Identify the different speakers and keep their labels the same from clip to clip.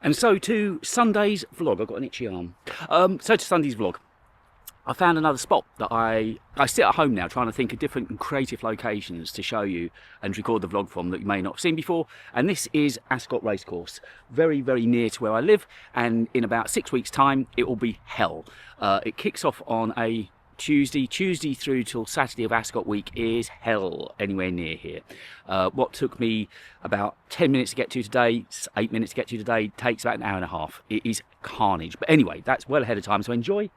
Speaker 1: And so to Sunday's vlog. I've got an itchy arm. So to Sunday's vlog. I found another spot that I sit at home now trying to think of different and creative locations to show you and record the vlog from that you may not have seen before. And this is Ascot Racecourse, very, very near to where I live. And in about 6 weeks' time, it will be hell. It kicks off on a Tuesday through till Saturday of Ascot week is hell anywhere near here. What took me about 10 minutes to get to today, 8 minutes to get to today, takes about an hour and a half. It is carnage. But anyway, that's well ahead of time, so enjoy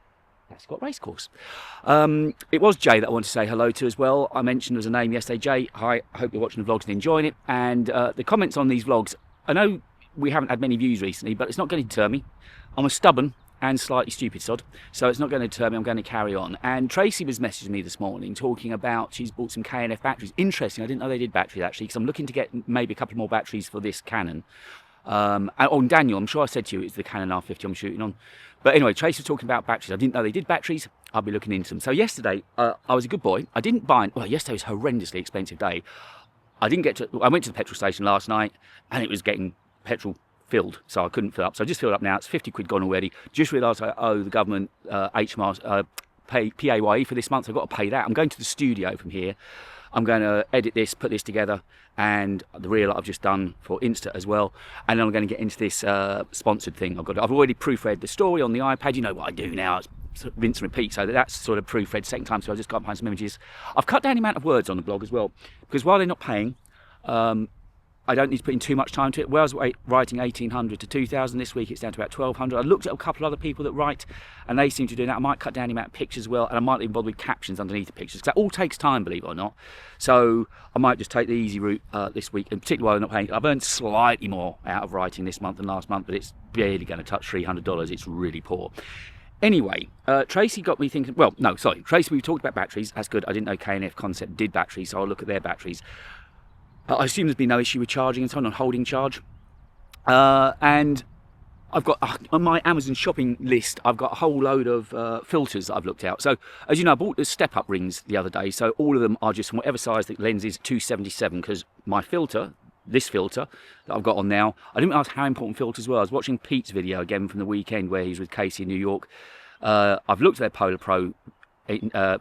Speaker 1: Ascot Racecourse. It was Jay that I wanted to say hello to as well. I mentioned there was a name yesterday. Jay, hi, I hope you're watching the vlogs and enjoying it. And the comments on these vlogs, I know we haven't had many views recently, but it's not going to deter me. I'm a stubborn and slightly stupid sod, so it's not going to deter me. I'm going to carry on. And Tracy was messaging me this morning talking about she's bought some K&F batteries. Interesting, I didn't know they did batteries actually, because I'm looking to get maybe a couple more batteries for this Canon. On Daniel, I'm sure I said to you it's the Canon R50 I'm shooting on. But anyway, Tracy was talking about batteries. I didn't know they did batteries. I'll be looking into them. So yesterday, I was a good boy. I didn't buy. Well, yesterday was a horrendously expensive day. I went to the petrol station last night, and it was getting petrol filled, so I couldn't fill up. So I just filled up now. It's 50 quid gone already. Just realised I owe the government HMRC PAYE for this month. So I've got to pay that. I'm going to the studio from here. I'm going to edit this, put this together, and the reel I've just done for Insta as well. And then I'm going to get into this sponsored thing. I've already proofread the story on the iPad. You know what I do now. It's sort of rinse and repeat. So that's sort of proofread second time. So I just got to find some images. I've cut down the amount of words on the blog as well, because while they're not paying, I don't need to put in too much time to it. Where I was writing 1,800 to 2,000 this week, it's down to about 1,200. I looked at a couple of other people that write, and they seem to do that. I might cut down the amount of pictures as well, and I might even bother with captions underneath the pictures, because that all takes time, believe it or not. So I might just take the easy route this week, and particularly while they're not paying. I've earned slightly more out of writing this month than last month, but it's barely going to touch $300. It's really poor. Anyway, Tracy got me thinking, well, no, sorry. Tracy, we talked about batteries. That's good. I didn't know K&F Concept did batteries, so I'll look at their batteries. I assume there's been no issue with charging and so on holding charge. And I've got, on my Amazon shopping list, I've got a whole load of filters that I've looked at. So, as you know, I bought the step-up rings the other day. So all of them are just from whatever size the lens is, 277, because my filter, this filter that I've got on now, I didn't realize how important filters were. I was watching Pete's video again from the weekend where he was with Casey in New York. I've looked at their Polar Pro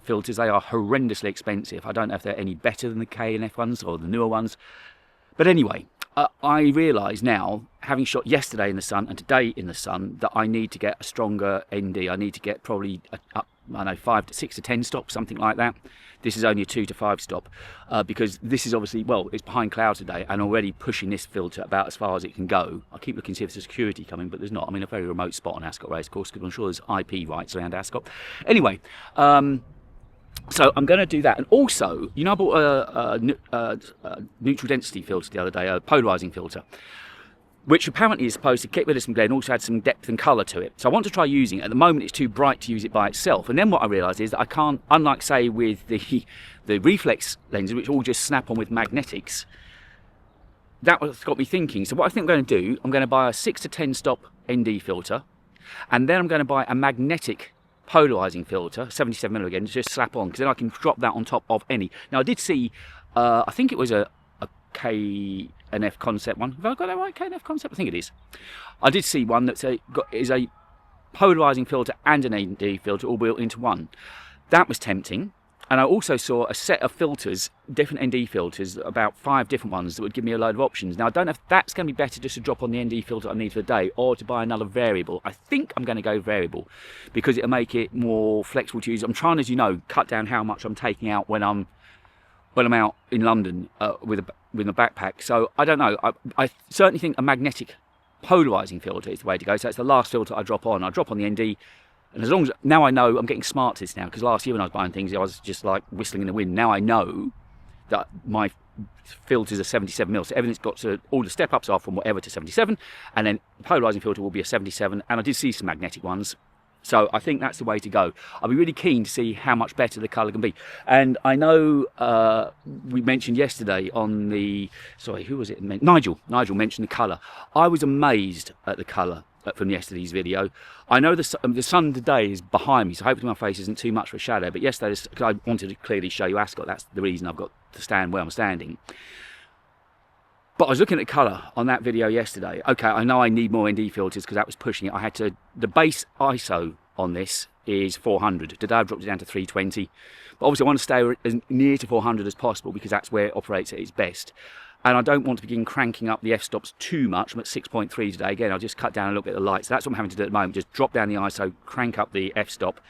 Speaker 1: filters. They are horrendously expensive. I don't know if they're any better than the K&F ones or the newer ones. But anyway, I realise now, having shot yesterday in the sun and today in the sun, that I need to get a stronger ND. I need to get probably up, I don't know, 6 to 10 stops, something like that. This is only a 2 to 5 stop because this is obviously, well, it's behind clouds today and already pushing this filter about as far as it can go. I keep looking to see if there's security coming, but there's not. I'm in a very remote spot on Ascot Racecourse because I'm sure there's IP rights around Ascot. Anyway, so I'm going to do that. And also, you know, I bought a neutral density filter the other day, a polarising filter, which apparently is supposed to get rid of some glare and also add some depth and colour to it. So I want to try using it. At the moment, it's too bright to use it by itself. And then what I realised is that I can't, unlike, say, with the reflex lenses, which all just snap on with magnetics, that got me thinking. So what I think I'm going to do, I'm going to buy a 6 to 10 stop ND filter, and then I'm going to buy a magnetic polarising filter, 77mm again, just slap on, because then I can drop that on top of any. Now, I did see, I think it was a K&F Concept one. Have I got that right? K&F Concept? I think it is. I did see one that is a polarising filter and an ND filter all built into one. That was tempting. And I also saw a set of filters, different ND filters, about 5 different ones that would give me a load of options. Now, I don't know if that's going to be better just to drop on the ND filter I need for the day or to buy another variable. I think I'm going to go variable because it'll make it more flexible to use. I'm trying, as you know, cut down how much I'm taking out when I'm out in London with a backpack. So I don't know. I certainly think a magnetic polarising filter is the way to go. So it's the last filter I drop on. I drop on the ND. And as long as, now I know, I'm getting smart to this now, because last year when I was buying things, I was just like whistling in the wind. Now I know that my filters are 77mm, so everything's got to, all the step-ups are from whatever to 77, and then the polarising filter will be a 77, and I did see some magnetic ones. So I think that's the way to go. I'll be really keen to see how much better the colour can be. And I know we mentioned yesterday on the, sorry, who was it? Nigel mentioned the colour. I was amazed at the colour from yesterday's video. I know the sun today is behind me, so hopefully my face isn't too much of a shadow, but yesterday, because I wanted to clearly show you Ascot, that's the reason I've got to stand where I'm standing. But I was looking at colour on that video yesterday. Okay, I know I need more ND filters because that was pushing it. I had to, the base ISO on this is 400. Today I've dropped it down to 320. But obviously I want to stay as near to 400 as possible because that's where it operates at its best. And I don't want to begin cranking up the f-stops too much. I'm at 6.3 today. Again, I'll just cut down a little bit of the light. So that's what I'm having to do at the moment. Just drop down the ISO, crank up the f-stop,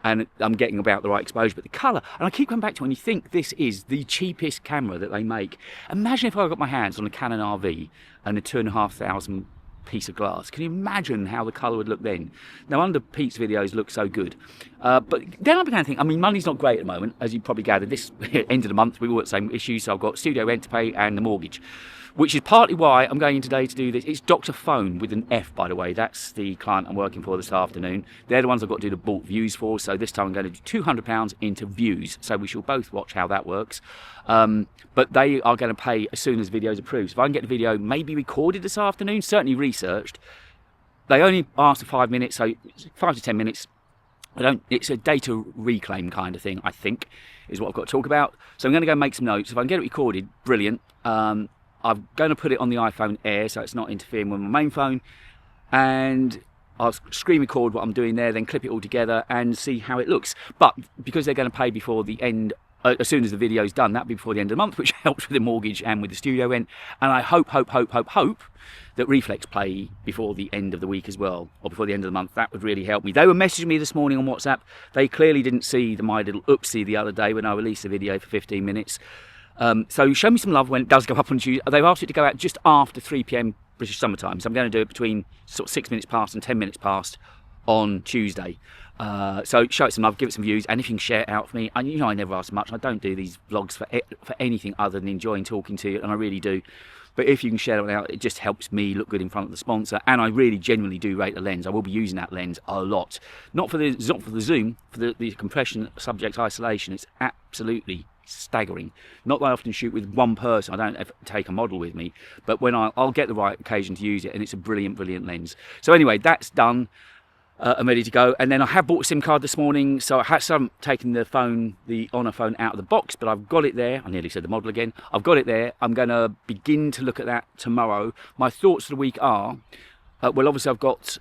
Speaker 1: and I'm getting about the right exposure. But the colour, and I keep coming back to when you think this is the cheapest camera that they make. Imagine if I got my hands on a Canon RV and a 2,500 piece of glass. Can you imagine how the colour would look then? No wonder Pete's videos look so good. But then I began to think, I mean, money's not great at the moment, as you probably gathered. This end of the month, we all got the same issues, so I've got studio rent to pay and the mortgage, which is partly why I'm going in today to do this. It's Dr. Phone with an F, by the way. That's the client I'm working for this afternoon. They're the ones I've got to do the bought views for, so this time I'm going to do £200 into views, so we shall both watch how that works. But they are going to pay as soon as the video's approved. So if I can get the video maybe recorded this afternoon, certainly researched. They only ask for 5 minutes, so 5 to 10 minutes. It's a data reclaim kind of thing, I think, is what I've got to talk about. So I'm going to go make some notes. If I can get it recorded, brilliant. I'm going to put it on the iPhone Air so it's not interfering with my main phone, and I'll screen record what I'm doing there, then clip it all together and see how it looks. But because they're going to pay before the end, as soon as the video's done, that'll be before the end of the month, which helps with the mortgage and with the studio rent. And I hope that Reflex play before the end of the week as well, or before the end of the month. That would really help me. They were messaging me this morning on WhatsApp. They clearly didn't see my little oopsie the other day when I released the video for 15 minutes. So show me some love when it does go up on Tuesday. They've asked it to go out just after 3 p.m. British summertime, so I'm going to do it between sort of 6 minutes past and 10 minutes past on Tuesday. So show it some love, give it some views, and if you can share it out for me. And you know I never ask much. I don't do these vlogs for anything other than enjoying talking to you, and I really do. But if you can share it out, it just helps me look good in front of the sponsor. And I really genuinely do rate the lens. I will be using that lens a lot. Not for the zoom, for the compression subject isolation. It's absolutely staggering. Not that I often shoot with one person. I don't ever take a model with me. But when I'll get the right occasion to use it, and it's a brilliant, brilliant lens. So anyway, that's done. I'm ready to go. And then I have bought a SIM card this morning, so I haven't taken the Honor phone out of the box, but I've got it there. I nearly said the model again. I've got it there. I'm going to begin to look at that tomorrow. My thoughts for the week are, well, obviously I've got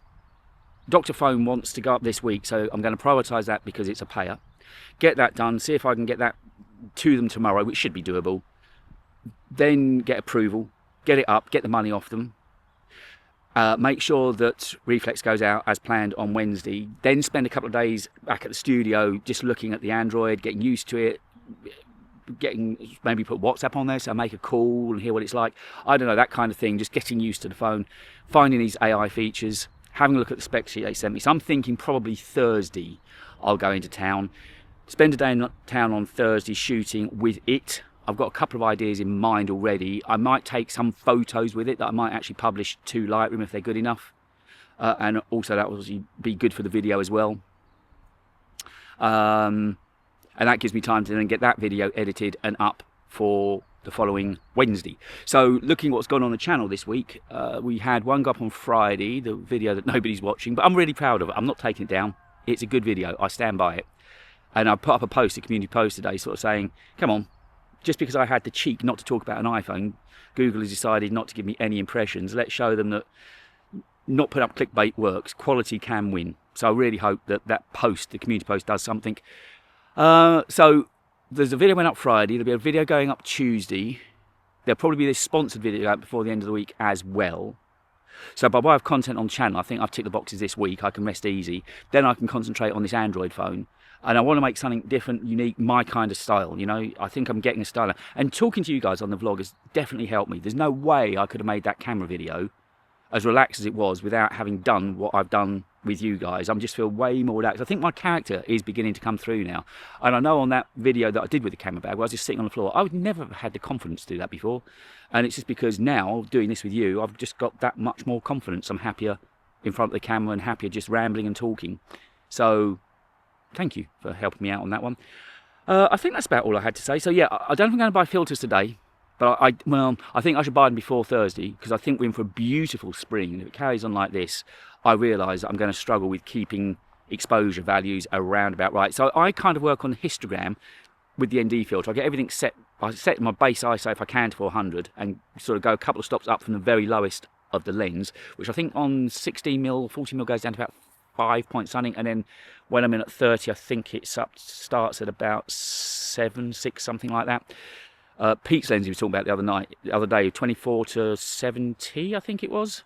Speaker 1: Dr. Phone wants to go up this week, so I'm going to prioritise that because it's a payer. Get that done, see if I can get that to them tomorrow, which should be doable. Then get approval, get it up, get the money off them. Make sure that Reflex goes out as planned on Wednesday. Then spend a couple of days back at the studio just looking at the Android, getting used to it, maybe put WhatsApp on there so I make a call and hear what it's like. I don't know, that kind of thing, just getting used to the phone, finding these AI features, having a look at the spec sheet they sent me. So I'm thinking probably Thursday I'll go into town, spend a day in town on Thursday shooting with it. I've got a couple of ideas in mind already. I might take some photos with it that I might actually publish to Lightroom if they're good enough. And also that will be good for the video as well. And that gives me time to then get that video edited and up for the following Wednesday. So looking at what's gone on the channel this week, we had one go up on Friday, the video that nobody's watching, but I'm really proud of it. I'm not taking it down. It's a good video. I stand by it. And I put up a post, a community post today, sort of saying, come on, just because I had the cheek not to talk about an iPhone, Google has decided not to give me any impressions. Let's show them that not putting up clickbait works. Quality can win. So I really hope that that post, the community post, does something. So there's a video went up Friday. There'll be a video going up Tuesday. There'll probably be this sponsored video out before the end of the week as well. So by way of content on the channel, I think I've ticked the boxes this week. I can rest easy. Then I can concentrate on this Android phone. And I want to make something different, unique, my kind of style, you know. I think I'm getting a style. And talking to you guys on the vlog has definitely helped me. There's no way I could have made that camera video as relaxed as it was without having done what I've done with you guys. I just feel way more relaxed. I think my character is beginning to come through now. And I know on that video that I did with the camera bag, where I was just sitting on the floor, I would never have had the confidence to do that before. And it's just because now, doing this with you, I've just got that much more confidence. I'm happier in front of the camera and happier just rambling and talking. So thank you for helping me out on that one. I think that's about all I had to say. So yeah, I don't think I'm going to buy filters today. But I think I should buy them before Thursday, because I think we're in for a beautiful spring. And if it carries on like this, I realise I'm going to struggle with keeping exposure values around about right. So I kind of work on the histogram with the ND filter. I get everything set. I set my base ISO if I can to 400 and sort of go a couple of stops up from the very lowest of the lens, which I think on 16mm, 40mm goes down to about 5 point something, and then when I'm in at 30, I think starts at about 7, 6, something like that. Pete's lens he was talking about the other day, 24 to 70, I think it was,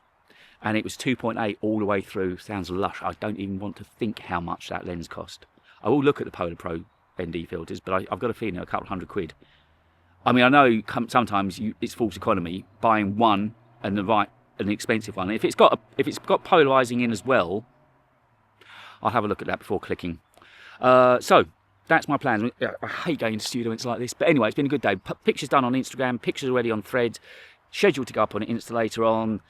Speaker 1: and it was 2.8 all the way through. Sounds lush. I don't even want to think how much that lens cost. I will look at the Polar Pro ND filters, but I've got a feeling a couple $100. I mean, I know sometimes it's false economy buying one and an expensive one. If it's got polarizing in as well, I'll have a look at that before clicking. So that's my plan. I hate going to studio events like this, but anyway, it's been a good day. Pictures done on Instagram, pictures already on Thread, scheduled to go up on Insta later on.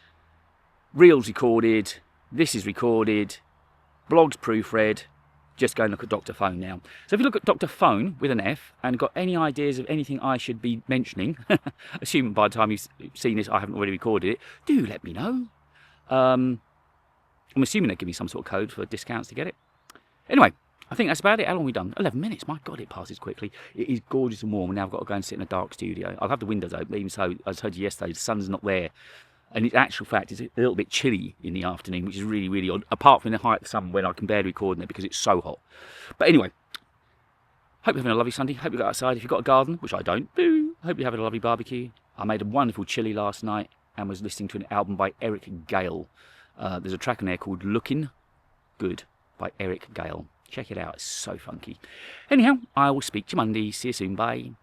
Speaker 1: Reels recorded. This is recorded. Blogs proofread. Just go and look at Dr. Phone now. So if you look at Dr. Phone with an F and got any ideas of anything I should be mentioning, assuming by the time you've seen this I haven't already recorded it, do let me know. I'm assuming they'll give me some sort of code for discounts to get it. Anyway, I think that's about it. How long have we done? 11 minutes. My God, it passes quickly. It is gorgeous and warm, and now I've got to go and sit in a dark studio. I'll have the windows open, even so, as I told you yesterday, the sun's not there. And in actual fact, it's a little bit chilly in the afternoon, which is really, really odd, apart from the height of the sun when I can barely record in it because it's so hot. But anyway, hope you're having a lovely Sunday. Hope you go outside. If you've got a garden, which I don't, boo. Hope you're having a lovely barbecue. I made a wonderful chili last night and was listening to an album by Eric Gale. There's a track in there called Looking Good by Eric Gale. Check it out. It's so funky. Anyhow, I will speak to you Monday. See you soon. Bye.